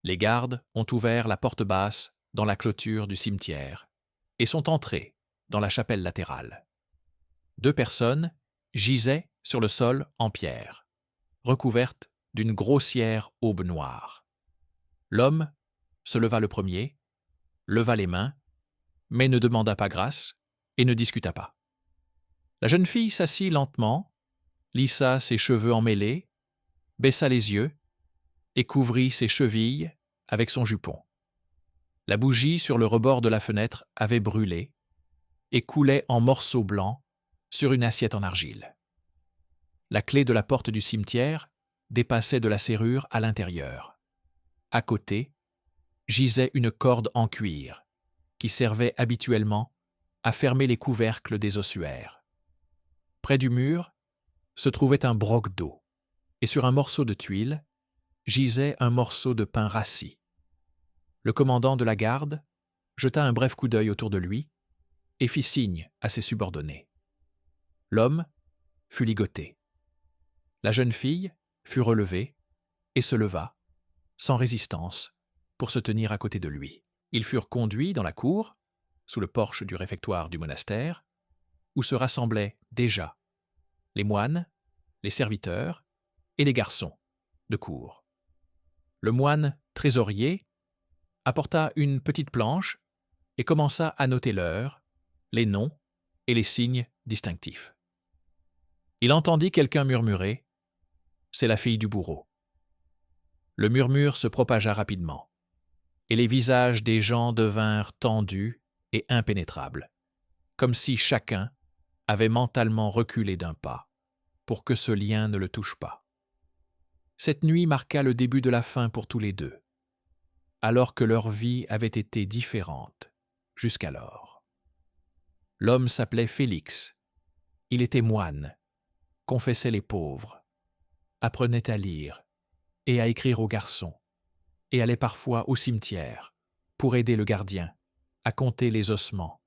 Les gardes ont ouvert la porte basse dans la clôture du cimetière et sont entrés dans la chapelle latérale. 2 personnes gisaient sur le sol en pierre, recouvertes d'une grossière aube noire. L'homme se leva le premier, leva les mains, mais ne demanda pas grâce et ne discuta pas. La jeune fille s'assit lentement, lissa ses cheveux emmêlés, baissa les yeux et couvrit ses chevilles avec son jupon. La bougie sur le rebord de la fenêtre avait brûlé et coulait en morceaux blancs sur une assiette en argile. La clé de la porte du cimetière dépassait de la serrure à l'intérieur. À côté, gisait une corde en cuir qui servait habituellement à fermer les couvercles des ossuaires. Près du mur se trouvait un broc d'eau, et sur un morceau de tuile gisait un morceau de pain rassis. Le commandant de la garde jeta un bref coup d'œil autour de lui et fit signe à ses subordonnés. L'homme fut ligoté. La jeune fille fut relevée et se leva, sans résistance, pour se tenir à côté de lui. Ils furent conduits dans la cour, sous le porche du réfectoire du monastère, où se rassemblaient déjà les moines, les serviteurs et les garçons de cour. Le moine trésorier apporta une petite planche et commença à noter l'heure, les noms et les signes distinctifs. Il entendit quelqu'un murmurer « C'est la fille du bourreau ». Le murmure se propagea rapidement, et les visages des gens devinrent tendus et impénétrables, comme si chacun avait mentalement reculé d'un pas, pour que ce lien ne le touche pas. Cette nuit marqua le début de la fin pour tous les deux, alors que leur vie avait été différente jusqu'alors. L'homme s'appelait Félix. Il était moine, confessait les pauvres, apprenait à lire et à écrire aux garçons, et allait parfois au cimetière pour aider le gardien à compter les ossements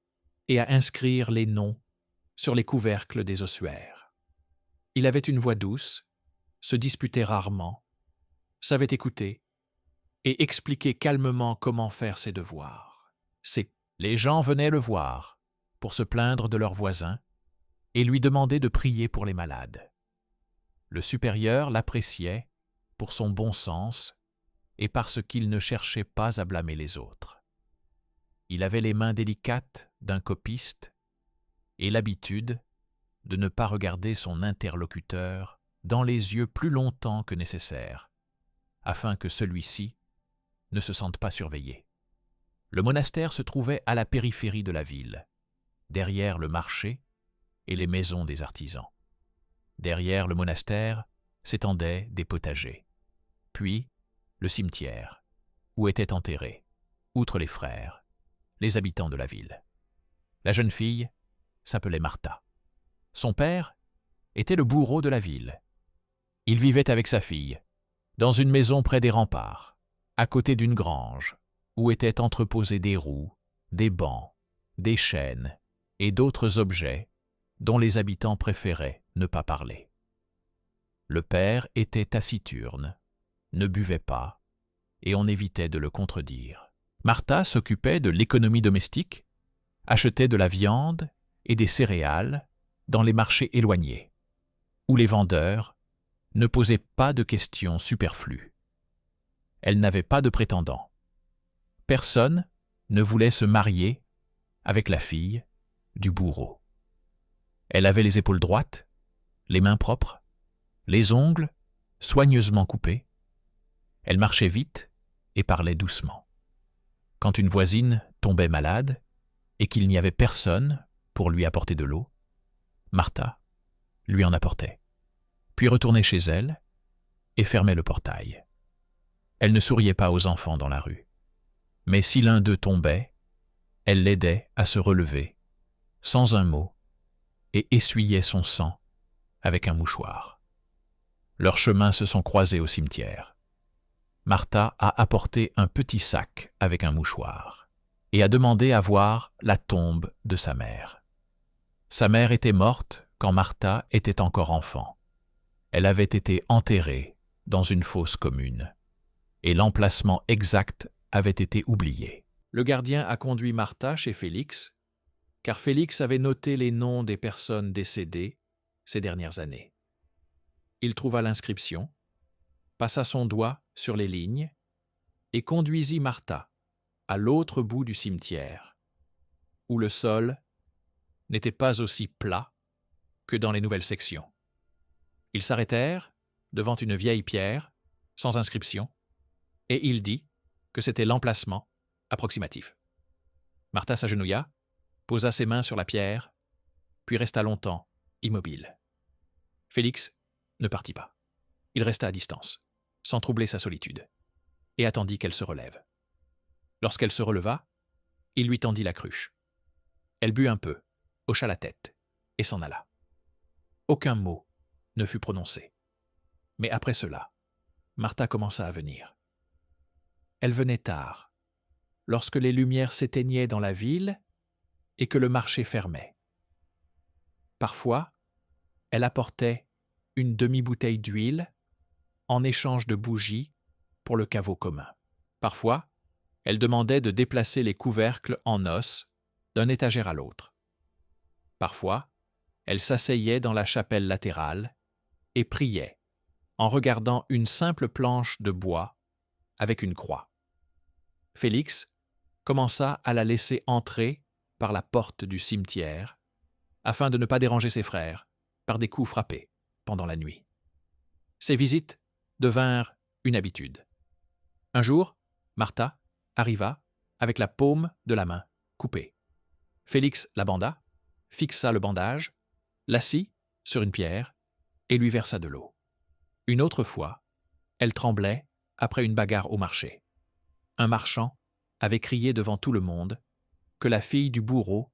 et à inscrire les noms sur les couvercles des ossuaires. Il avait une voix douce, se disputait rarement, savait écouter et expliquer calmement comment faire ses devoirs. Les gens venaient le voir pour se plaindre de leurs voisins et lui demander de prier pour les malades. Le supérieur l'appréciait pour son bon sens et parce qu'il ne cherchait pas à blâmer les autres. Il avait les mains délicates d'un copiste et l'habitude de ne pas regarder son interlocuteur dans les yeux plus longtemps que nécessaire, afin que celui-ci ne se sente pas surveillé. Le monastère se trouvait à la périphérie de la ville, derrière le marché et les maisons des artisans. Derrière le monastère s'étendaient des potagers, puis le cimetière, où étaient enterrés, outre les frères, les habitants de la ville. La jeune fille s'appelait Martha. Son père était le bourreau de la ville. Il vivait avec sa fille, dans une maison près des remparts, à côté d'une grange, où étaient entreposés des roues, des bancs, des chaînes et d'autres objets dont les habitants préféraient ne pas parler. Le père était taciturne, ne buvait pas, et on évitait de le contredire. Martha s'occupait de l'économie domestique, achetait de la viande et des céréales dans les marchés éloignés, où les vendeurs ne posaient pas de questions superflues. Elle n'avait pas de prétendant. Personne ne voulait se marier avec la fille du bourreau. Elle avait les épaules droites, les mains propres, les ongles soigneusement coupés. Elle marchait vite et parlait doucement. Quand une voisine tombait malade et qu'il n'y avait personne pour lui apporter de l'eau, Martha lui en apportait, puis retournait chez elle et fermait le portail. Elle ne souriait pas aux enfants dans la rue, mais si l'un d'eux tombait, elle l'aidait à se relever, sans un mot, et essuyait son sang avec un mouchoir. Leurs chemins se sont croisés au cimetière. Martha a apporté un petit sac avec un mouchoir et a demandé à voir la tombe de sa mère. Sa mère était morte quand Martha était encore enfant. Elle avait été enterrée dans une fosse commune. et l'emplacement exact avait été oublié. Le gardien a conduit Martha chez Félix, car Félix avait noté les noms des personnes décédées ces dernières années. Il trouva l'inscription, passa son doigt sur les lignes et conduisit Martha à l'autre bout du cimetière, où le sol n'était pas aussi plat que dans les nouvelles sections. Ils s'arrêtèrent devant une vieille pierre, sans inscription, et il dit que c'était l'emplacement approximatif. Martha s'agenouilla, posa ses mains sur la pierre, puis resta longtemps immobile. Félix ne partit pas. Il resta à distance, sans troubler sa solitude, et attendit qu'elle se relève. Lorsqu'elle se releva, il lui tendit la cruche. Elle but un peu, hocha la tête, et s'en alla. Aucun mot ne fut prononcé. Mais après cela, Martha commença à venir. Elle venait tard, lorsque les lumières s'éteignaient dans la ville et que le marché fermait. Parfois, elle apportait une demi-bouteille d'huile en échange de bougies pour le caveau commun. Parfois, elle demandait de déplacer les couvercles en os d'un étagère à l'autre. Parfois, elle s'asseyait dans la chapelle latérale et priait en regardant une simple planche de bois avec une croix. Félix commença à la laisser entrer par la porte du cimetière afin de ne pas déranger ses frères par des coups frappés pendant la nuit. Ces visites devinrent une habitude. Un jour, Martha arriva avec la paume de la main coupée. Félix la banda, fixa le bandage, l'assit sur une pierre et lui versa de l'eau. Une autre fois, elle tremblait après une bagarre au marché. Un marchand avait crié devant tout le monde que la fille du bourreau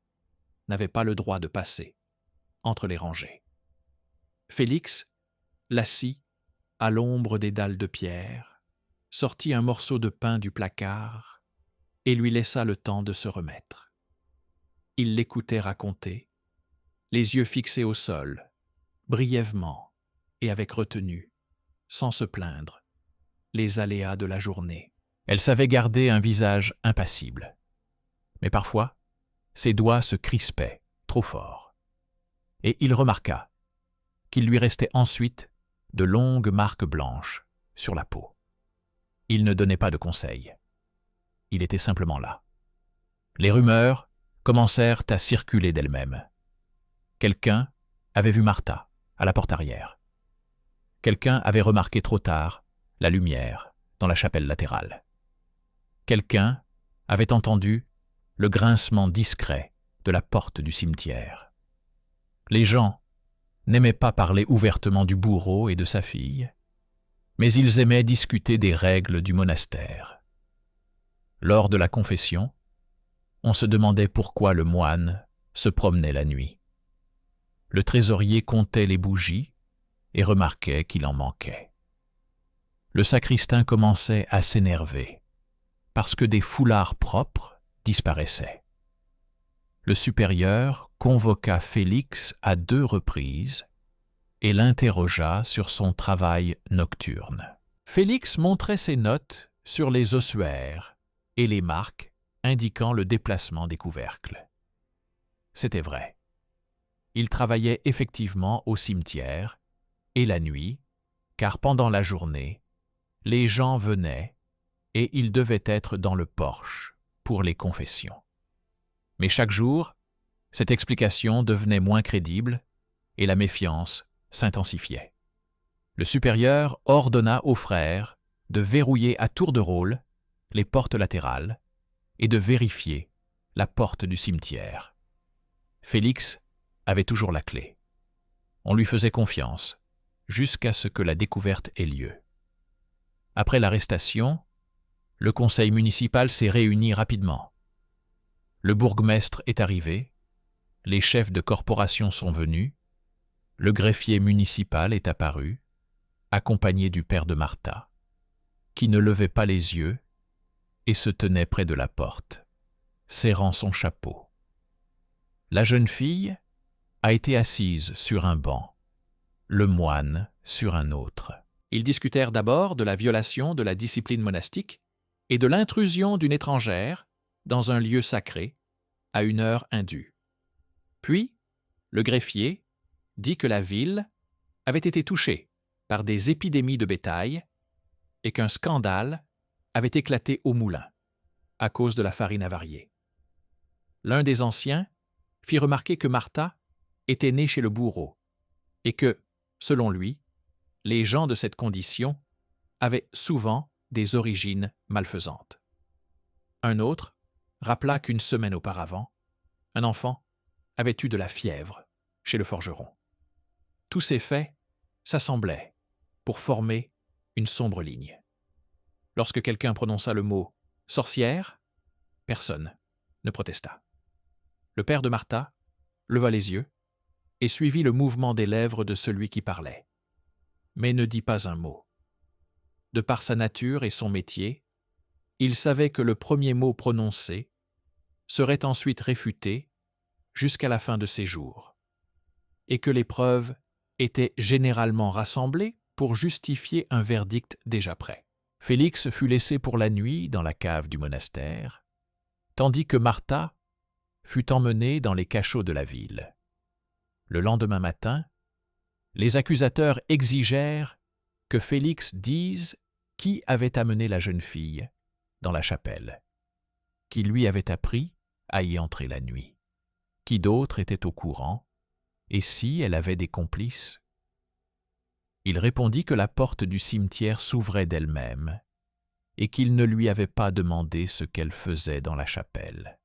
n'avait pas le droit de passer entre les rangées. Félix l'assit à l'ombre des dalles de pierre, sortit un morceau de pain du placard et lui laissa le temps de se remettre. Il l'écoutait raconter, les yeux fixés au sol, brièvement et avec retenue, sans se plaindre, les aléas de la journée. Elle savait garder un visage impassible. Mais parfois, ses doigts se crispaient trop fort. Et il remarqua qu'il lui restait ensuite de longues marques blanches sur la peau. Il ne donnait pas de conseils. Il était simplement là. Les rumeurs commencèrent à circuler d'elles-mêmes. Quelqu'un avait vu Martha à la porte arrière. Quelqu'un avait remarqué trop tard la lumière dans la chapelle latérale. Quelqu'un avait entendu le grincement discret de la porte du cimetière. Les gens n'aimaient pas parler ouvertement du bourreau et de sa fille, mais ils aimaient discuter des règles du monastère. Lors de la confession, on se demandait pourquoi le moine se promenait la nuit. Le trésorier comptait les bougies et remarquait qu'il en manquait. Le sacristain commençait à s'énerver parce que des foulards propres disparaissaient. Le supérieur convoqua Félix à 2 reprises et l'interrogea sur son travail nocturne. Félix montrait ses notes sur les ossuaires et les marques indiquant le déplacement des couvercles. C'était vrai. Il travaillait effectivement au cimetière et la nuit, car pendant la journée, les gens venaient et il devait être dans le porche pour les confessions. Mais chaque jour, cette explication devenait moins crédible et la méfiance s'intensifiait. Le supérieur ordonna aux frères de verrouiller à tour de rôle les portes latérales et de vérifier la porte du cimetière. Félix avait toujours la clé. On lui faisait confiance jusqu'à ce que la découverte ait lieu. Après l'arrestation, le conseil municipal s'est réuni rapidement. Le bourgmestre est arrivé, les chefs de corporation sont venus, le greffier municipal est apparu, accompagné du père de Martha, qui ne levait pas les yeux et se tenait près de la porte, serrant son chapeau. La jeune fille a été assise sur un banc, le moine sur un autre. Ils discutèrent d'abord de la violation de la discipline monastique et de l'intrusion d'une étrangère dans un lieu sacré à une heure indue. Puis, le greffier dit que la ville avait été touchée par des épidémies de bétail et qu'un scandale avait éclaté au moulin à cause de la farine avariée. L'un des anciens fit remarquer que Martha était née chez le bourreau et que, selon lui, les gens de cette condition avaient souvent des origines malfaisantes. Un autre rappela qu'une semaine auparavant, un enfant avait eu de la fièvre chez le forgeron. Tous ces faits s'assemblaient pour former une sombre ligne. Lorsque quelqu'un prononça le mot « sorcière », personne ne protesta. Le père de Martha leva les yeux et suivit le mouvement des lèvres de celui qui parlait, mais ne dit pas un mot. De par sa nature et son métier, il savait que le premier mot prononcé serait ensuite réfuté jusqu'à la fin de ses jours, et que les preuves étaient généralement rassemblées pour justifier un verdict déjà prêt. Félix fut laissé pour la nuit dans la cave du monastère, tandis que Martha fut emmenée dans les cachots de la ville. Le lendemain matin, les accusateurs exigèrent que Félix dise qui avait amené la jeune fille dans la chapelle, qui lui avait appris à y entrer la nuit, qui d'autre était au courant, et si elle avait des complices. Il répondit que la porte du cimetière s'ouvrait d'elle-même et qu'il ne lui avait pas demandé ce qu'elle faisait dans la chapelle,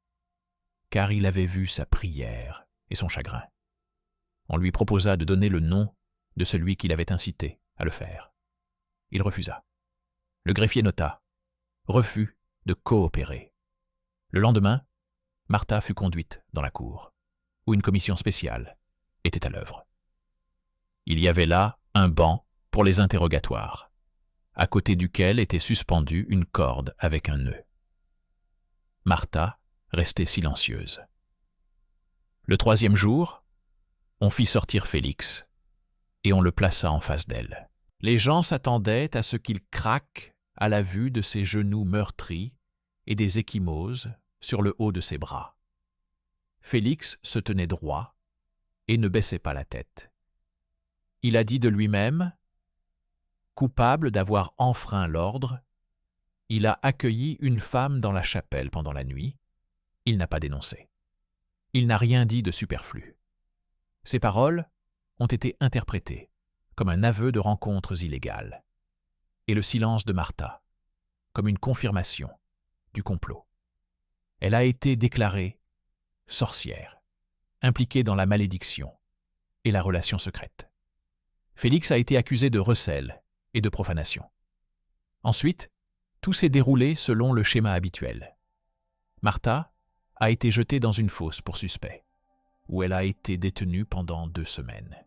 car il avait vu sa prière et son chagrin. On lui proposa de donner le nom de celui qui l'avait incité à le faire. Il refusa. Le greffier nota « refus de coopérer ». Le lendemain, Martha fut conduite dans la cour, où une commission spéciale était à l'œuvre. Il y avait là un banc pour les interrogatoires, à côté duquel était suspendue une corde avec un nœud. Martha restait silencieuse. Le troisième jour, on fit sortir Félix, et on le plaça en face d'elle. Les gens s'attendaient à ce qu'il craque à la vue de ses genoux meurtris et des ecchymoses sur le haut de ses bras. Félix se tenait droit et ne baissait pas la tête. Il a dit de lui-même, coupable d'avoir enfreint l'ordre, il a accueilli une femme dans la chapelle pendant la nuit, il n'a pas dénoncé. Il n'a rien dit de superflu. Ses paroles ont été interprétées comme un aveu de rencontres illégales, et le silence de Martha comme une confirmation du complot. Elle a été déclarée sorcière, impliquée dans la malédiction et la relation secrète. Félix a été accusé de recel et de profanation. Ensuite, tout s'est déroulé selon le schéma habituel. Martha a été jetée dans une fosse pour suspect, où elle a été détenue pendant 2 semaines.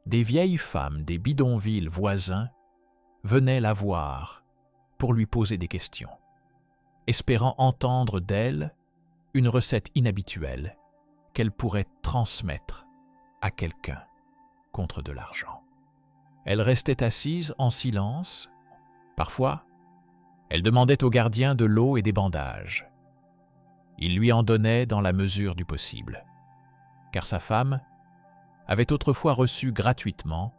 Des vieilles femmes des bidonvilles voisins venaient la voir pour lui poser des questions, espérant entendre d'elle une recette inhabituelle qu'elle pourrait transmettre à quelqu'un contre de l'argent. Elle restait assise en silence. Parfois, elle demandait au gardien de l'eau et des bandages. Il lui en donnait dans la mesure du possible, car sa femme avait autrefois reçu gratuitement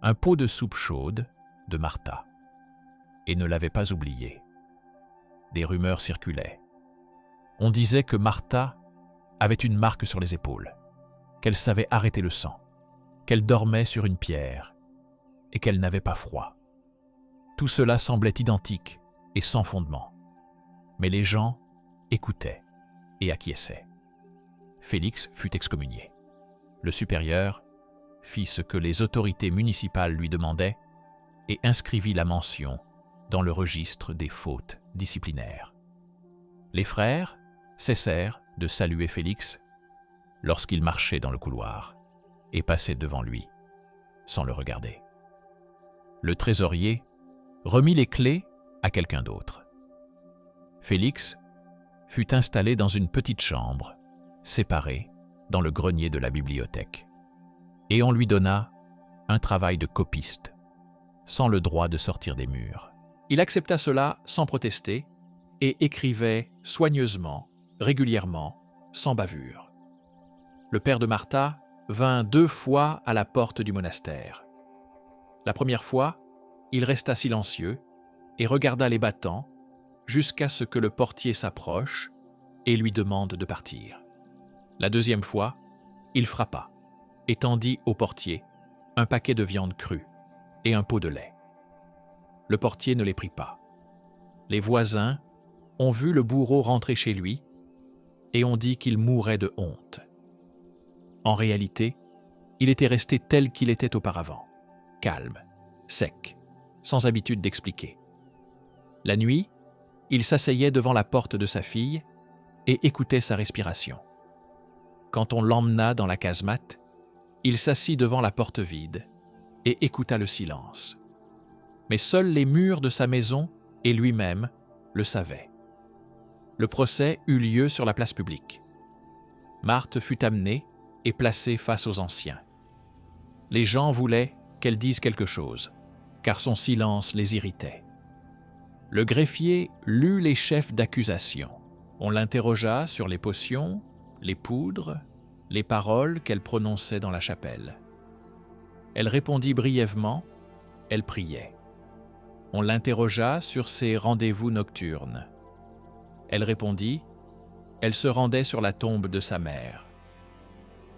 un pot de soupe chaude de Martha et ne l'avait pas oublié. Des rumeurs circulaient. On disait que Martha avait une marque sur les épaules, qu'elle savait arrêter le sang, qu'elle dormait sur une pierre et qu'elle n'avait pas froid. Tout cela semblait identique et sans fondement, mais les gens écoutaient et acquiesçaient. Félix fut excommunié. Le supérieur fit ce que les autorités municipales lui demandaient et inscrivit la mention dans le registre des fautes disciplinaires. Les frères cessèrent de saluer Félix lorsqu'il marchait dans le couloir et passait devant lui sans le regarder. Le trésorier remit les clés à quelqu'un d'autre. Félix fut installé dans une petite chambre, séparée dans le grenier de la bibliothèque, et on lui donna un travail de copiste, sans le droit de sortir des murs. Il accepta cela sans protester et écrivait soigneusement, régulièrement, sans bavure. Le père de Martha vint 2 fois à la porte du monastère. La première fois, il resta silencieux et regarda les battants jusqu'à ce que le portier s'approche et lui demande de partir. La deuxième fois, il frappa et tendit au portier un paquet de viande crue et un pot de lait. Le portier ne les prit pas. Les voisins ont vu le bourreau rentrer chez lui et ont dit qu'il mourait de honte. En réalité, il était resté tel qu'il était auparavant, calme, sec, sans habitude d'expliquer. La nuit, il s'asseyait devant la porte de sa fille et écoutait sa respiration. Quand on l'emmena dans la casemate, il s'assit devant la porte vide et écouta le silence. Mais seuls les murs de sa maison et lui-même le savaient. Le procès eut lieu sur la place publique. Marthe fut amenée et placée face aux anciens. Les gens voulaient qu'elle dise quelque chose, car son silence les irritait. Le greffier lut les chefs d'accusation. On l'interrogea sur les potions, les poudres, les paroles qu'elle prononçait dans la chapelle. Elle répondit brièvement, elle priait. On l'interrogea sur ses rendez-vous nocturnes. Elle répondit, elle se rendait sur la tombe de sa mère.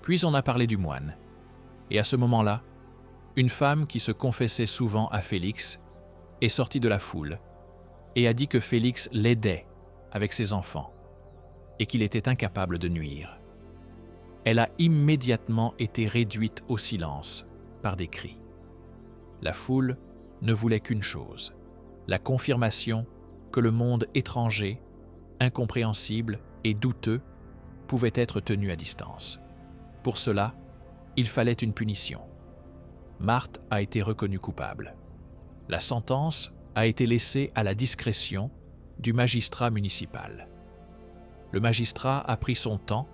Puis on a parlé du moine. Et à ce moment-là, une femme qui se confessait souvent à Félix est sortie de la foule et a dit que Félix l'aidait avec ses enfants et qu'il était incapable de nuire. Elle a immédiatement été réduite au silence par des cris. La foule ne voulait qu'une chose, la confirmation que le monde étranger, incompréhensible et douteux pouvait être tenu à distance. Pour cela, il fallait une punition. Marthe a été reconnue coupable. La sentence a été laissée à la discrétion du magistrat municipal. Le magistrat a pris son temps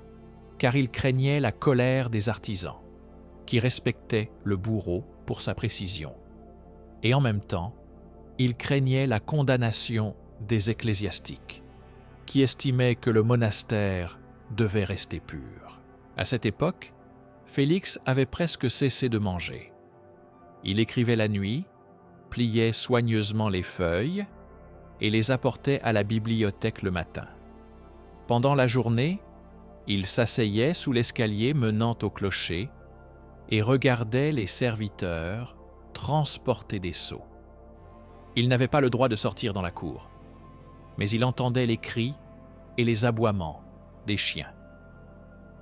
car il craignait la colère des artisans, qui respectaient le bourreau pour sa précision. Et en même temps, il craignait la condamnation des ecclésiastiques, qui estimaient que le monastère devait rester pur. À cette époque, Félix avait presque cessé de manger. Il écrivait la nuit, pliait soigneusement les feuilles et les apportait à la bibliothèque le matin. Pendant la journée, il s'asseyait sous l'escalier menant au clocher et regardait les serviteurs transporter des seaux. Il n'avait pas le droit de sortir dans la cour, mais il entendait les cris et les aboiements des chiens.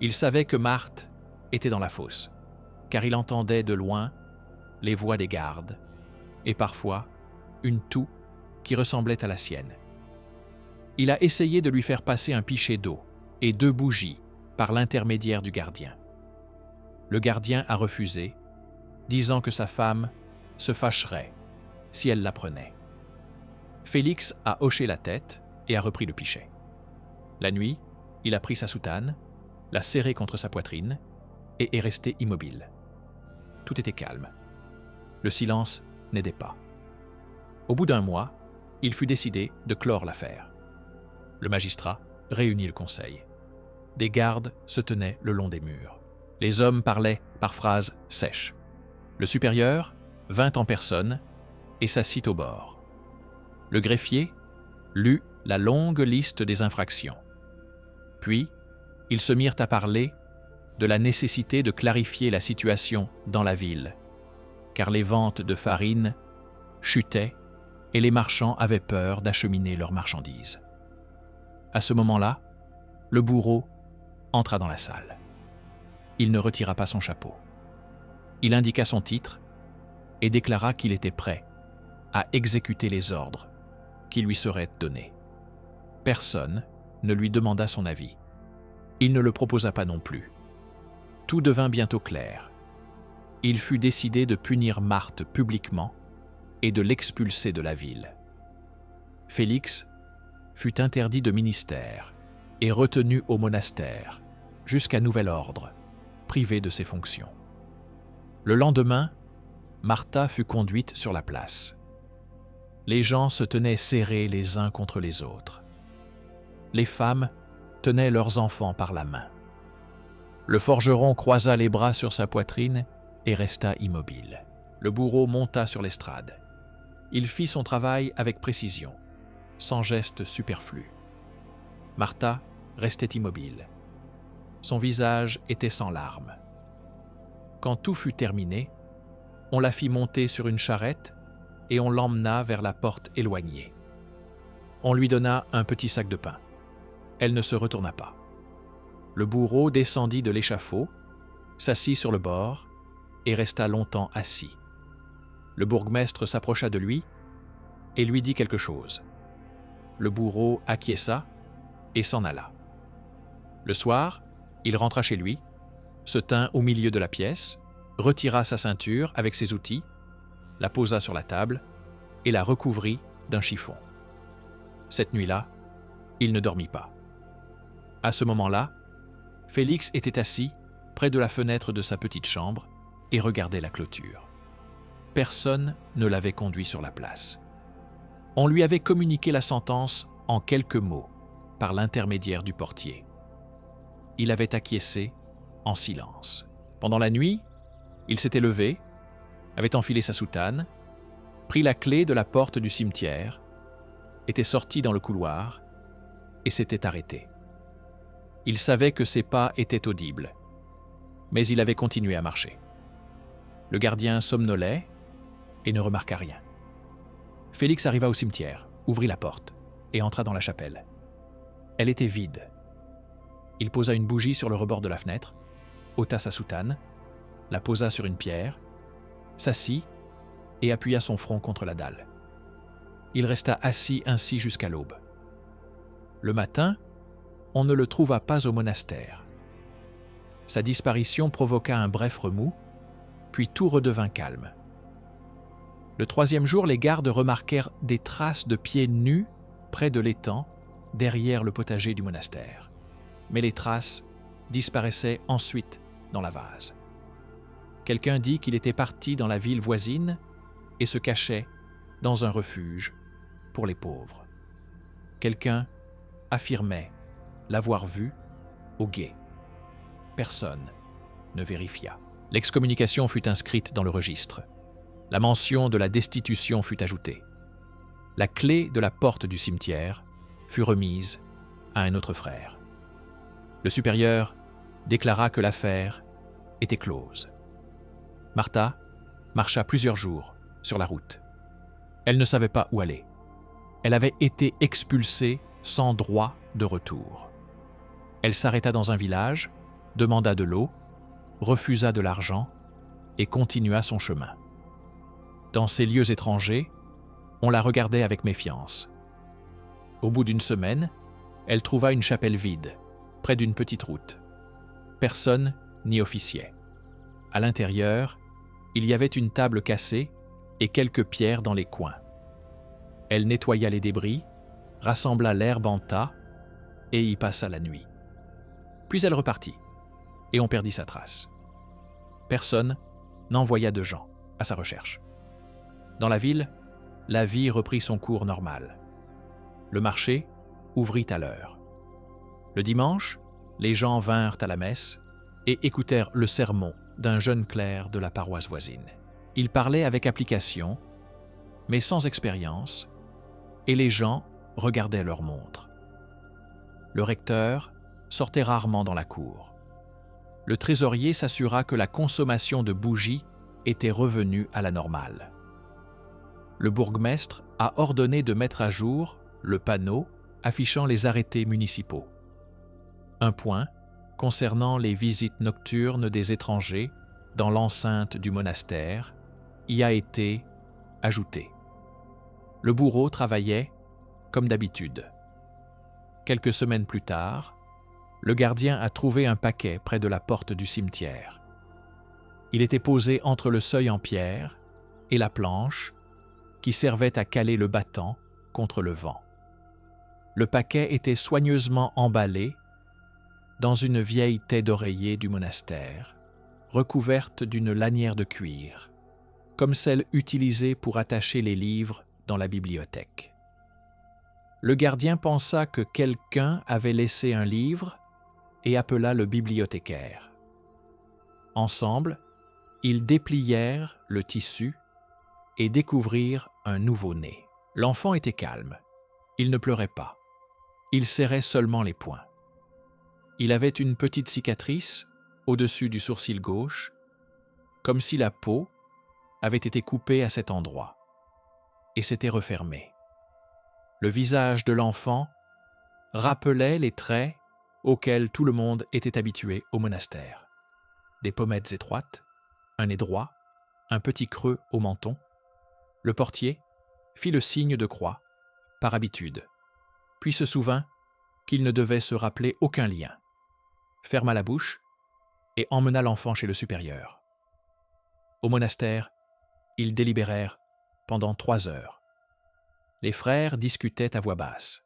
Il savait que Marthe était dans la fosse, car il entendait de loin les voix des gardes et parfois une toux qui ressemblait à la sienne. Il a essayé de lui faire passer un pichet d'eau et 2 bougies par l'intermédiaire du gardien. Le gardien a refusé, disant que sa femme se fâcherait si elle l'apprenait. Félix a hoché la tête et a repris le pichet. La nuit, il a pris sa soutane, l'a serrée contre sa poitrine et est resté immobile. Tout était calme. Le silence n'aidait pas. Au bout d'1 mois, il fut décidé de clore l'affaire. Le magistrat réunit le conseil. Des gardes se tenaient le long des murs. Les hommes parlaient par phrases sèches. Le supérieur vint en personne et s'assit au bord. Le greffier lut la longue liste des infractions. Puis, ils se mirent à parler de la nécessité de clarifier la situation dans la ville, car les ventes de farine chutaient et les marchands avaient peur d'acheminer leurs marchandises. À ce moment-là, le bourreau entra dans la salle. Il ne retira pas son chapeau. Il indiqua son titre et déclara qu'il était prêt à exécuter les ordres qui lui seraient donnés. Personne ne lui demanda son avis. Il ne le proposa pas non plus. Tout devint bientôt clair. Il fut décidé de punir Marthe publiquement et de l'expulser de la ville. Félix fut interdit de ministère et retenu au monastère jusqu'à nouvel ordre, privé de ses fonctions. Le lendemain, Martha fut conduite sur la place. Les gens se tenaient serrés les uns contre les autres. Les femmes tenaient leurs enfants par la main. Le forgeron croisa les bras sur sa poitrine et resta immobile. Le bourreau monta sur l'estrade. Il fit son travail avec précision, sans geste superflu. Martha restait immobile. Son visage était sans larmes. Quand tout fut terminé, on la fit monter sur une charrette et on l'emmena vers la porte éloignée. On lui donna un petit sac de pain. Elle ne se retourna pas. Le bourreau descendit de l'échafaud, s'assit sur le bord et resta longtemps assis. Le bourgmestre s'approcha de lui et lui dit quelque chose. Le bourreau acquiesça et s'en alla. Le soir, il rentra chez lui, se tint au milieu de la pièce, retira sa ceinture avec ses outils, la posa sur la table et la recouvrit d'un chiffon. Cette nuit-là, il ne dormit pas. À ce moment-là, Félix était assis près de la fenêtre de sa petite chambre et regardait la clôture. Personne ne l'avait conduit sur la place. On lui avait communiqué la sentence en quelques mots par l'intermédiaire du portier. Il avait acquiescé en silence. Pendant la nuit, il s'était levé, avait enfilé sa soutane, pris la clé de la porte du cimetière, était sorti dans le couloir et s'était arrêté. Il savait que ses pas étaient audibles, mais il avait continué à marcher. Le gardien somnolait et ne remarqua rien. Félix arriva au cimetière, ouvrit la porte et entra dans la chapelle. Elle était vide. Il posa une bougie sur le rebord de la fenêtre, ôta sa soutane, la posa sur une pierre, s'assit et appuya son front contre la dalle. Il resta assis ainsi jusqu'à l'aube. Le matin, on ne le trouva pas au monastère. Sa disparition provoqua un bref remous, puis tout redevint calme. Le troisième jour, les gardes remarquèrent des traces de pieds nus près de l'étang, derrière le potager du monastère. Mais les traces disparaissaient ensuite dans la vase. Quelqu'un dit qu'il était parti dans la ville voisine et se cachait dans un refuge pour les pauvres. Quelqu'un affirmait l'avoir vu au gué. Personne ne vérifia. L'excommunication fut inscrite dans le registre. La mention de la destitution fut ajoutée. La clé de la porte du cimetière fut remise à un autre frère. Le supérieur déclara que l'affaire était close. Martha marcha plusieurs jours sur la route. Elle ne savait pas où aller. Elle avait été expulsée sans droit de retour. Elle s'arrêta dans un village, demanda de l'eau, refusa de l'argent et continua son chemin. Dans ces lieux étrangers, on la regardait avec méfiance. Au bout d'une semaine, elle trouva une chapelle vide, près d'une petite route. Personne n'y officiait. À l'intérieur, il y avait une table cassée et quelques pierres dans les coins. Elle nettoya les débris, rassembla l'herbe en tas et y passa la nuit. Puis elle repartit, et on perdit sa trace. Personne n'envoya de gens à sa recherche. Dans la ville, la vie reprit son cours normal. Le marché ouvrit à l'heure. Le dimanche, les gens vinrent à la messe et écoutèrent le sermon d'un jeune clerc de la paroisse voisine. Il parlait avec application, mais sans expérience, et les gens regardaient leurs montres. Le recteur sortait rarement dans la cour. Le trésorier s'assura que la consommation de bougies était revenue à la normale. Le bourgmestre a ordonné de mettre à jour le panneau affichant les arrêtés municipaux. Un point concernant les visites nocturnes des étrangers dans l'enceinte du monastère y a été ajouté. Le bourreau travaillait comme d'habitude. Quelques semaines plus tard, le gardien a trouvé un paquet près de la porte du cimetière. Il était posé entre le seuil en pierre et la planche qui servait à caler le battant contre le vent. Le paquet était soigneusement emballé dans une vieille taie d'oreiller du monastère, recouverte d'une lanière de cuir. comme celle utilisée pour attacher les livres dans la bibliothèque. Le gardien pensa que quelqu'un avait laissé un livre et appela le bibliothécaire. Ensemble, ils déplièrent le tissu et découvrirent un nouveau-né. L'enfant était calme. Il ne pleurait pas. Il serrait seulement les poings. Il avait une petite cicatrice au-dessus du sourcil gauche, comme si la peau avait été coupée à cet endroit et s'était refermée. Le visage de l'enfant rappelait les traits auxquels tout le monde était habitué au monastère. Des pommettes étroites, un nez droit, un petit creux au menton. Le portier fit le signe de croix, par habitude, puis se souvint qu'il ne devait se rappeler aucun lien, ferma la bouche et emmena l'enfant chez le supérieur. Au monastère, ils délibérèrent pendant 3 heures. Les frères discutaient à voix basse.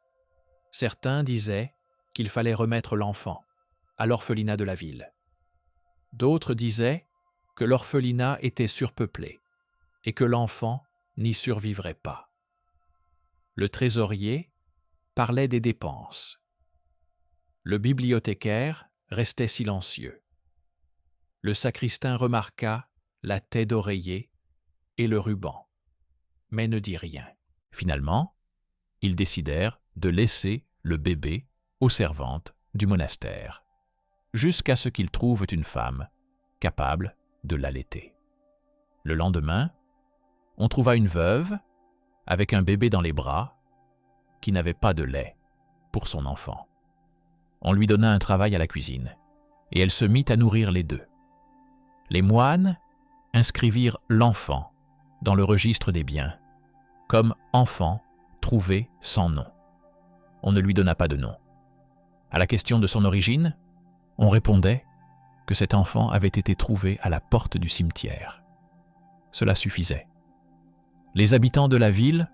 Certains disaient qu'il fallait remettre l'enfant à l'orphelinat de la ville. D'autres disaient que l'orphelinat était surpeuplé et que l'enfant n'y survivrait pas. Le trésorier parlait des dépenses. Le bibliothécaire restait silencieux. Le sacristain remarqua la taie d'oreiller et le ruban, mais ne dit rien. Finalement, ils décidèrent de laisser le bébé aux servantes du monastère, jusqu'à ce qu'ils trouvent une femme capable de l'allaiter. Le lendemain, on trouva une veuve avec un bébé dans les bras qui n'avait pas de lait pour son enfant. On lui donna un travail à la cuisine et elle se mit à nourrir les deux. Les moines inscrivirent l'enfant dans le registre des biens comme enfant trouvé sans nom. On ne lui donna pas de nom. À la question de son origine, on répondait que cet enfant avait été trouvé à la porte du cimetière. Cela suffisait. Les habitants de la ville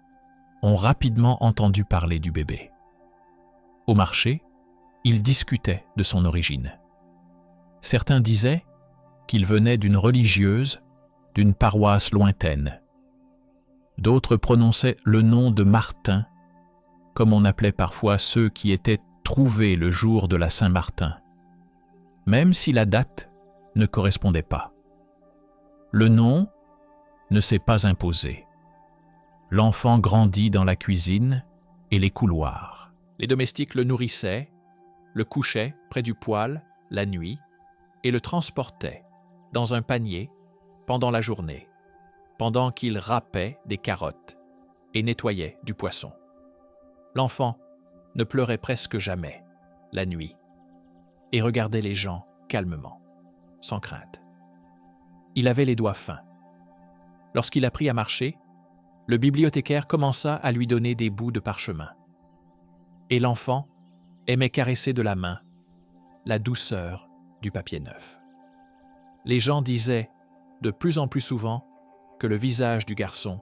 ont rapidement entendu parler du bébé. Au marché, ils discutaient de son origine. Certains disaient qu'il venait d'une religieuse d'une paroisse lointaine. D'autres prononçaient le nom de Martin, comme on appelait parfois ceux qui étaient trouvés le jour de la Saint-Martin, même si la date ne correspondait pas. Le nom ne s'est pas imposé. L'enfant grandit dans la cuisine et les couloirs. Les domestiques le nourrissaient, le couchaient près du poêle la nuit et le transportaient dans un panier pendant la journée, pendant qu'il râpait des carottes et nettoyait du poisson. L'enfant ne pleurait presque jamais la nuit et regardait les gens calmement, sans crainte. Il avait les doigts fins. Lorsqu'il apprit à marcher, le bibliothécaire commença à lui donner des bouts de parchemin. Et l'enfant aimait caresser de la main la douceur du papier neuf. Les gens disaient de plus en plus souvent que le visage du garçon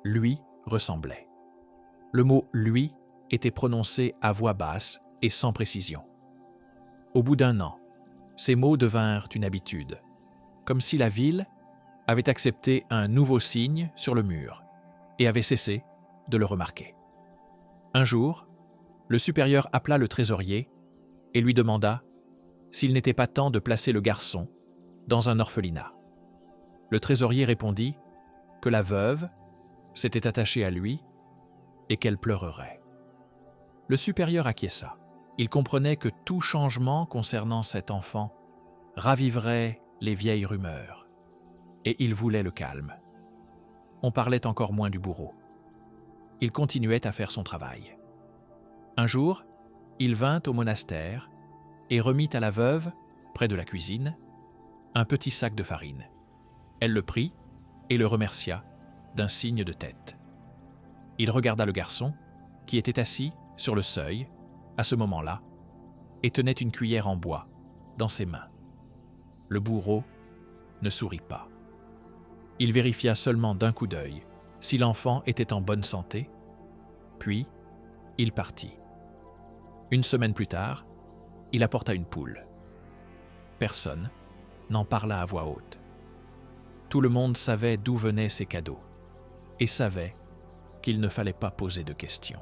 lui ressemblait. Le mot « lui » était prononcé à voix basse et sans précision. Au bout d'1 an, ces mots devinrent une habitude, comme si la ville avait accepté un nouveau signe sur le mur et avait cessé de le remarquer. Un jour, le supérieur appela le trésorier et lui demanda s'il n'était pas temps de placer le garçon dans un orphelinat. Le trésorier répondit que la veuve s'était attachée à lui et qu'elle pleurerait. Le supérieur acquiesça. Il comprenait que tout changement concernant cet enfant raviverait les vieilles rumeurs, et il voulait le calme. On parlait encore moins du bourreau. Il continuait à faire son travail. Un jour, il vint au monastère et remit à la veuve, près de la cuisine, un petit sac de farine. Elle le prit et le remercia d'un signe de tête. Il regarda le garçon, qui était assis sur le seuil, à ce moment-là, et tenait une cuillère en bois dans ses mains. Le bourreau ne sourit pas. Il vérifia seulement d'un coup d'œil si l'enfant était en bonne santé, puis il partit. 1 semaine plus tard, il apporta une poule. Personne n'en parla à voix haute. Tout le monde savait d'où venaient ces cadeaux et savait qu'il ne fallait pas poser de questions.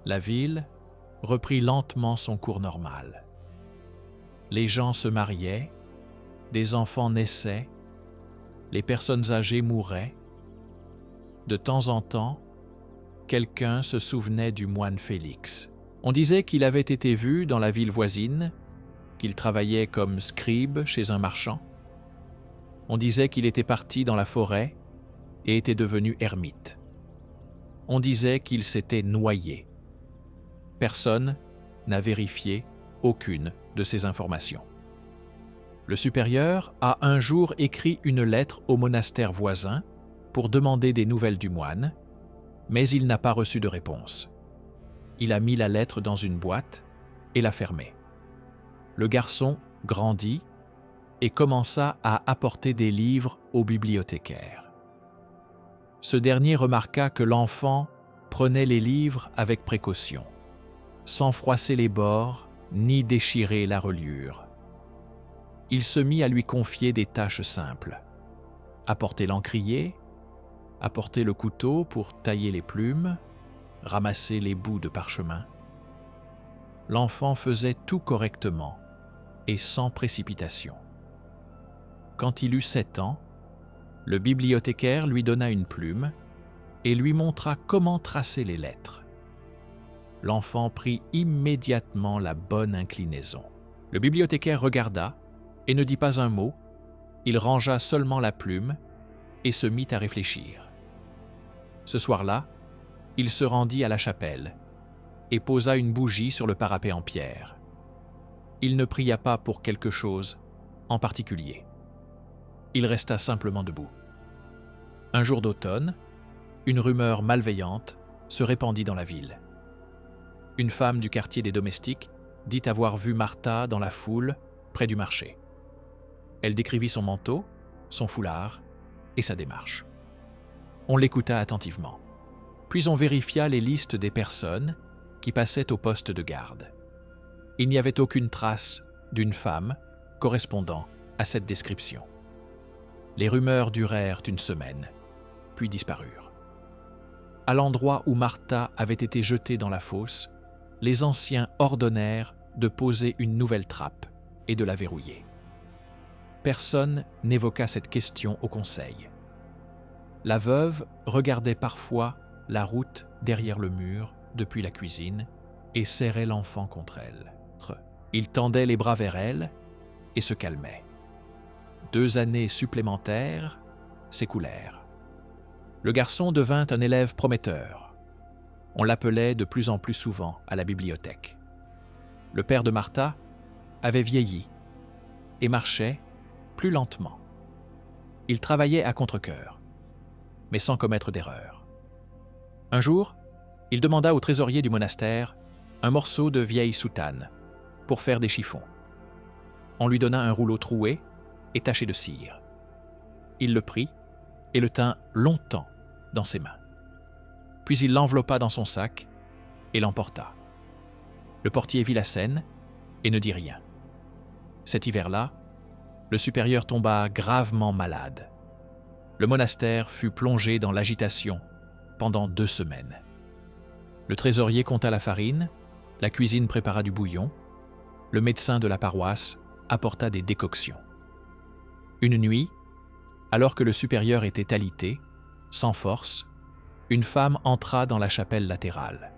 La ville reprit lentement son cours normal. Les gens se mariaient, des enfants naissaient, les personnes âgées mouraient. De temps en temps, quelqu'un se souvenait du moine Félix. On disait qu'il avait été vu dans la ville voisine, qu'il travaillait comme scribe chez un marchand. On disait qu'il était parti dans la forêt et était devenu ermite. On disait qu'il s'était noyé. Personne n'a vérifié aucune de ces informations. Le supérieur a un jour écrit une lettre au monastère voisin pour demander des nouvelles du moine, mais il n'a pas reçu de réponse. Il a mis la lettre dans une boîte et l'a fermée. Le garçon grandit et commença à apporter des livres au bibliothécaire. Ce dernier remarqua que l'enfant prenait les livres avec précaution, sans froisser les bords ni déchirer la reliure. Il se mit à lui confier des tâches simples. Apporter l'encrier, apporter le couteau pour tailler les plumes, ramasser les bouts de parchemin. L'enfant faisait tout correctement et sans précipitation. Quand il eut 7 ans, le bibliothécaire lui donna une plume et lui montra comment tracer les lettres. L'enfant prit immédiatement la bonne inclinaison. Le bibliothécaire regarda et ne dit pas un mot. Il rangea seulement la plume et se mit à réfléchir. Ce soir-là, il se rendit à la chapelle et posa une bougie sur le parapet en pierre. Il ne pria pas pour quelque chose en particulier. Il resta simplement debout. Un jour d'automne, une rumeur malveillante se répandit dans la ville. Une femme du quartier des domestiques dit avoir vu Martha dans la foule près du marché. Elle décrivit son manteau, son foulard et sa démarche. On l'écouta attentivement. Puis on vérifia les listes des personnes qui passaient au poste de garde. Il n'y avait aucune trace d'une femme correspondant à cette description. Les rumeurs durèrent une semaine, puis disparurent. À l'endroit où Martha avait été jetée dans la fosse, les anciens ordonnèrent de poser une nouvelle trappe et de la verrouiller. Personne n'évoqua cette question au conseil. La veuve regardait parfois la route derrière le mur depuis la cuisine et serrait l'enfant contre elle. Il tendait les bras vers elle et se calmait. 2 années supplémentaires s'écoulèrent. Le garçon devint un élève prometteur. On l'appelait de plus en plus souvent à la bibliothèque. Le père de Martha avait vieilli et marchait plus lentement. Il travaillait à contre-cœur, mais sans commettre d'erreur. Un jour, il demanda au trésorier du monastère un morceau de vieille soutane pour faire des chiffons. On lui donna un rouleau troué et taché de cire. Il le prit et le tint longtemps dans ses mains. Puis il l'enveloppa dans son sac et l'emporta. Le portier vit la scène et ne dit rien. Cet hiver-là, le supérieur tomba gravement malade. Le monastère fut plongé dans l'agitation pendant 2 semaines. Le trésorier compta la farine, la cuisine prépara du bouillon, le médecin de la paroisse apporta des décoctions. Une nuit, alors que le supérieur était alité, sans force, une femme entra dans la chapelle latérale.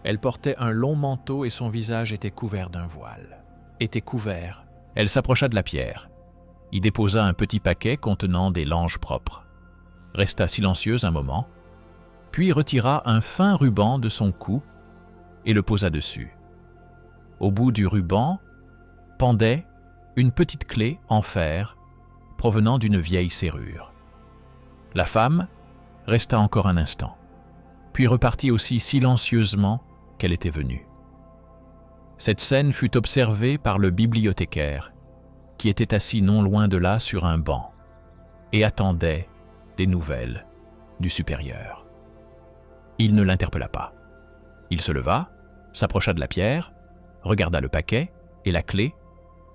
Elle portait un long manteau et son visage était couvert d'un voile. Elle s'approcha de la pierre, y déposa un petit paquet contenant des langes propres, resta silencieuse un moment, puis retira un fin ruban de son cou et le posa dessus. Au bout du ruban pendait une petite clé en fer provenant d'une vieille serrure. La femme resta encore un instant, puis repartit aussi silencieusement qu'elle était venue. Cette scène fut observée par le bibliothécaire, qui était assis non loin de là sur un banc, et attendait des nouvelles du supérieur. Il ne l'interpella pas. Il se leva, s'approcha de la pierre, regarda le paquet et la clé,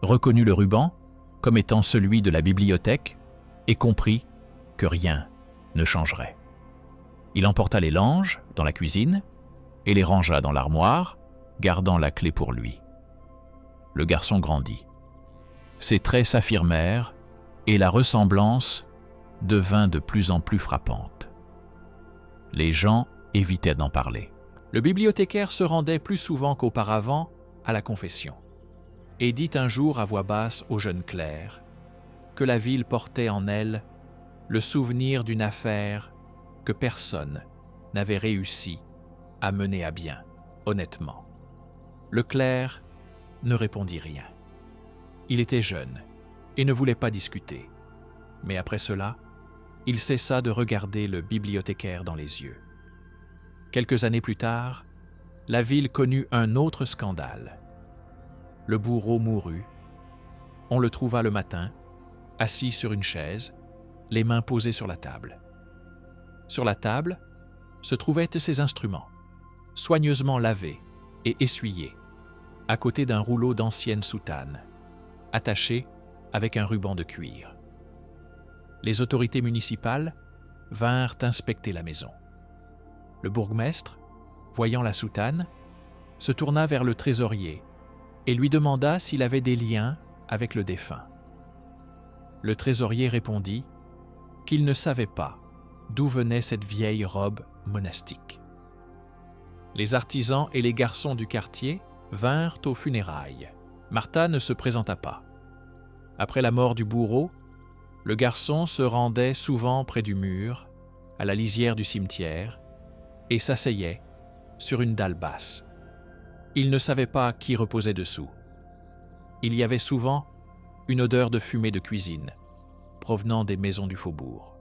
reconnut le ruban comme étant celui de la bibliothèque et comprit que rien ne changerait. Il emporta les langes dans la cuisine et les rangea dans l'armoire, gardant la clé pour lui. Le garçon grandit. Ses traits s'affirmèrent et la ressemblance devint de plus en plus frappante. Les gens évitaient d'en parler. Le bibliothécaire se rendait plus souvent qu'auparavant à la confession et dit un jour à voix basse au jeune clerc que la ville portait en elle le souvenir d'une affaire que personne n'avait réussi à mener à bien, honnêtement. Le clerc ne répondit rien. Il était jeune et ne voulait pas discuter. Mais après cela, il cessa de regarder le bibliothécaire dans les yeux. Quelques années plus tard, la ville connut un autre scandale. Le bourreau mourut. On le trouva le matin, assis sur une chaise, les mains posées sur la table. Sur la table se trouvaient ses instruments, soigneusement lavés et essuyés, à côté d'un rouleau d'ancienne soutane, attaché avec un ruban de cuir. Les autorités municipales vinrent inspecter la maison. Le bourgmestre, voyant la soutane, se tourna vers le trésorier et lui demanda s'il avait des liens avec le défunt. Le trésorier répondit qu'il ne savait pas d'où venait cette vieille robe monastique. Les artisans et les garçons du quartier vinrent aux funérailles. Martha ne se présenta pas. Après la mort du bourreau, le garçon se rendait souvent près du mur, à la lisière du cimetière, et s'asseyait sur une dalle basse. Il ne savait pas qui reposait dessous. Il y avait souvent une odeur de fumée de cuisine, provenant des maisons du faubourg.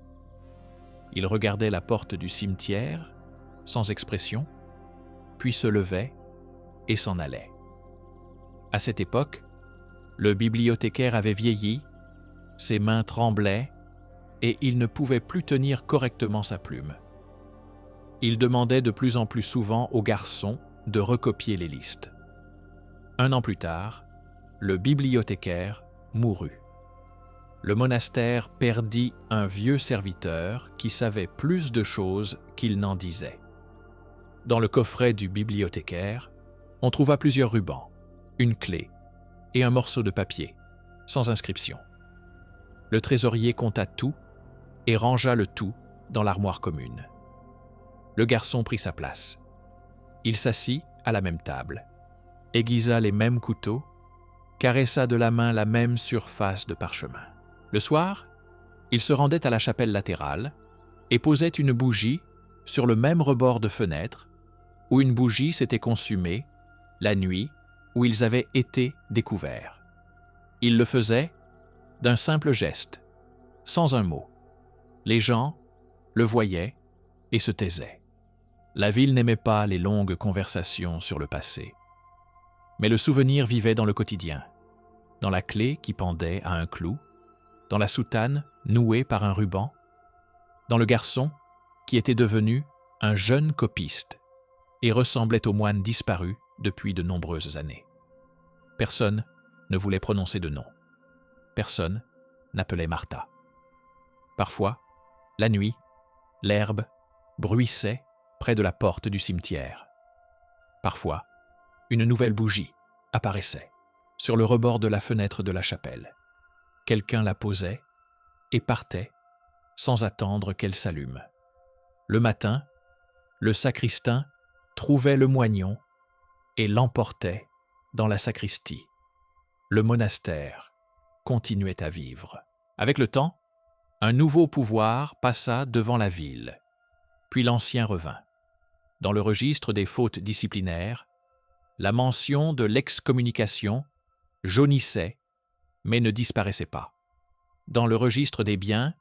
Il regardait la porte du cimetière, sans expression, puis se levait et s'en allait. À cette époque, le bibliothécaire avait vieilli, ses mains tremblaient et il ne pouvait plus tenir correctement sa plume. Il demandait de plus en plus souvent aux garçons de recopier les listes. Un an plus tard, le bibliothécaire mourut. Le monastère perdit un vieux serviteur qui savait plus de choses qu'il n'en disait. Dans le coffret du bibliothécaire, on trouva plusieurs rubans, une clé et un morceau de papier, sans inscription. Le trésorier compta tout et rangea le tout dans l'armoire commune. Le garçon prit sa place. Il s'assit à la même table, aiguisa les mêmes couteaux, caressa de la main la même surface de parchemin. Le soir, il se rendait à la chapelle latérale et posait une bougie sur le même rebord de fenêtre où une bougie s'était consumée la nuit où ils avaient été découverts. Il le faisait d'un simple geste, sans un mot. Les gens le voyaient et se taisaient. La ville n'aimait pas les longues conversations sur le passé. Mais le souvenir vivait dans le quotidien, dans la clé qui pendait à un clou, dans la soutane nouée par un ruban, dans le garçon qui était devenu un jeune copiste et ressemblait au moine disparu depuis de nombreuses années. Personne ne voulait prononcer de nom. Personne n'appelait Martha. Parfois, la nuit, l'herbe bruissait près de la porte du cimetière. Parfois, une nouvelle bougie apparaissait sur le rebord de la fenêtre de la chapelle. Quelqu'un la posait et partait sans attendre qu'elle s'allume. Le matin, le sacristain trouvait le moignon et l'emportait dans la sacristie. Le monastère continuait à vivre. Avec le temps, un nouveau pouvoir passa devant la ville, puis l'ancien revint. Dans le registre des fautes disciplinaires, la mention de l'excommunication jaunissait, mais ne disparaissait pas. Dans le registre des biens,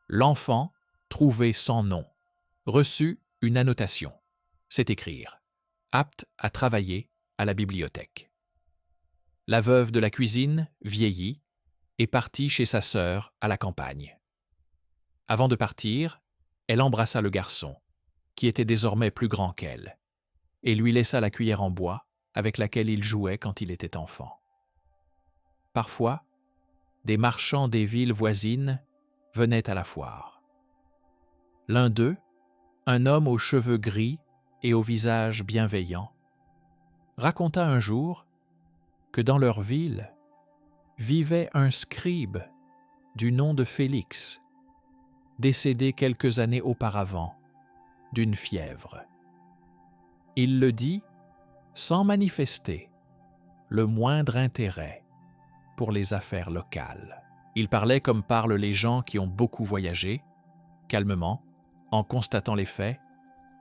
l'enfant, trouvé sans nom, reçut une annotation. C'est écrire « apte à travailler à la bibliothèque ». La veuve de la cuisine vieillit et partit chez sa sœur à la campagne. Avant de partir, elle embrassa le garçon, qui était désormais plus grand qu'elle, et lui laissa la cuillère en bois avec laquelle il jouait quand il était enfant. Parfois, des marchands des villes voisines venaient à la foire. L'un d'eux, un homme aux cheveux gris et au visage bienveillant, raconta un jour que dans leur ville vivait un scribe du nom de Félix, décédé quelques années auparavant d'une fièvre. Il le dit sans manifester le moindre intérêt pour les affaires locales. Il parlait comme parlent les gens qui ont beaucoup voyagé, calmement, en constatant les faits,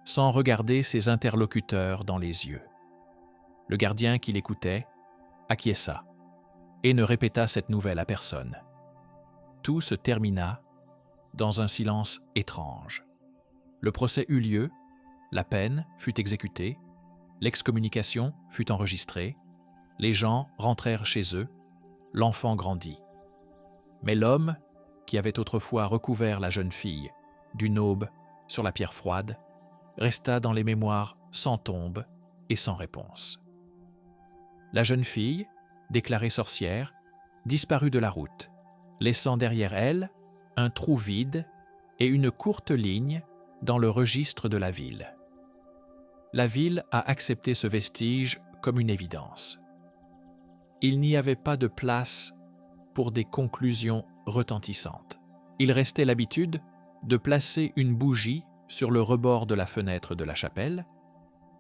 sans regarder ses interlocuteurs dans les yeux. Le gardien qui l'écoutait acquiesça et ne répéta cette nouvelle à personne. Tout se termina dans un silence étrange. Le procès eut lieu, la peine fut exécutée, l'excommunication fut enregistrée, les gens rentrèrent chez eux, l'enfant grandit. Mais l'homme, qui avait autrefois recouvert la jeune fille d'une aube sur la pierre froide, resta dans les mémoires sans tombe et sans réponse. La jeune fille, déclarée sorcière, disparut de la route, laissant derrière elle un trou vide et une courte ligne dans le registre de la ville. La ville a accepté ce vestige comme une évidence. Il n'y avait pas de place pour des conclusions retentissantes. Il restait l'habitude de placer une bougie sur le rebord de la fenêtre de la chapelle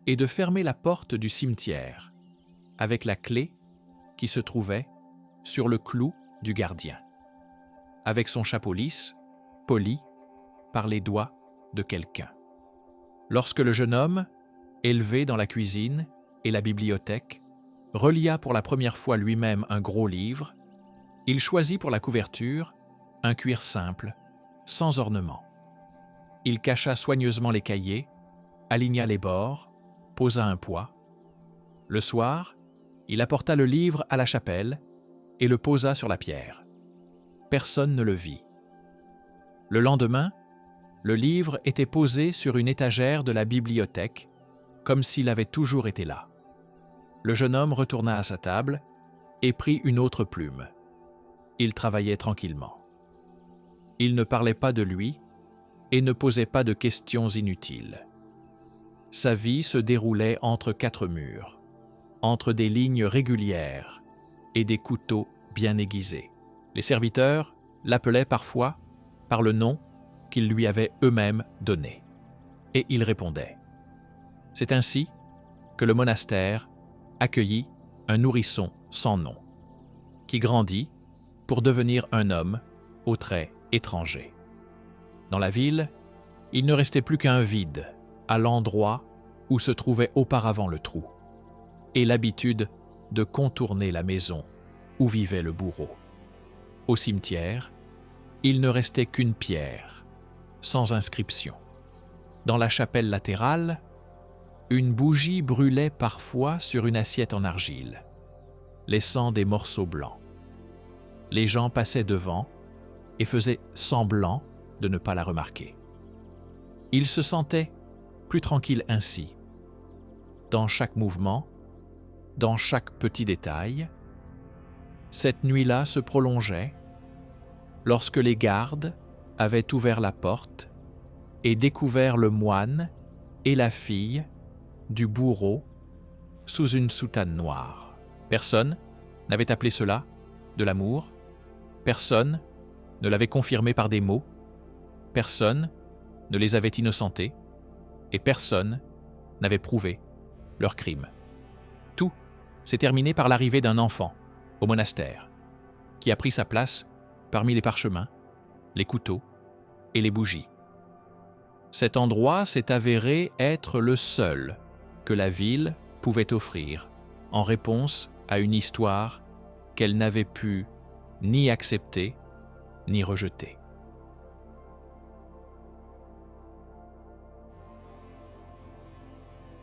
et de fermer la porte du cimetière avec la clé qui se trouvait sur le clou du gardien, avec son chapeau lisse, poli par les doigts de quelqu'un. Lorsque le jeune homme, élevé dans la cuisine et la bibliothèque, relia pour la première fois lui-même un gros livre, il choisit pour la couverture un cuir simple, sans ornement. Il cacha soigneusement les cahiers, aligna les bords, posa un poids. Le soir, il apporta le livre à la chapelle et le posa sur la pierre. Personne ne le vit. Le lendemain, le livre était posé sur une étagère de la bibliothèque, comme s'il avait toujours été là. Le jeune homme retourna à sa table et prit une autre plume. Il travaillait tranquillement. Il ne parlait pas de lui et ne posait pas de questions inutiles. Sa vie se déroulait entre quatre murs, entre des lignes régulières et des couteaux bien aiguisés. Les serviteurs l'appelaient parfois par le nom qu'ils lui avaient eux-mêmes donné. Et il répondait. C'est ainsi que le monastère accueillit un nourrisson sans nom, qui grandit pour devenir un homme aux traits étrangers. Dans la ville, il ne restait plus qu'un vide à l'endroit où se trouvait auparavant le trou, et l'habitude de contourner la maison où vivait le bourreau. Au cimetière, il ne restait qu'une pierre, sans inscription. Dans la chapelle latérale, une bougie brûlait parfois sur une assiette en argile, laissant des morceaux blancs. Les gens passaient devant et faisaient semblant de ne pas la remarquer. Il se sentait plus tranquille ainsi. Dans chaque mouvement, dans chaque petit détail, cette nuit-là se prolongeait lorsque les gardes avaient ouvert la porte et découvert le moine et la fille du bourreau sous une soutane noire. Personne n'avait appelé cela de l'amour, personne ne l'avait confirmé par des mots, personne ne les avait innocentés et personne n'avait prouvé leur crime. Tout s'est terminé par l'arrivée d'un enfant au monastère qui a pris sa place parmi les parchemins, les couteaux et les bougies. Cet endroit s'est avéré être le seul que la ville pouvait offrir en réponse à une histoire qu'elle n'avait pu ni accepter ni rejeter.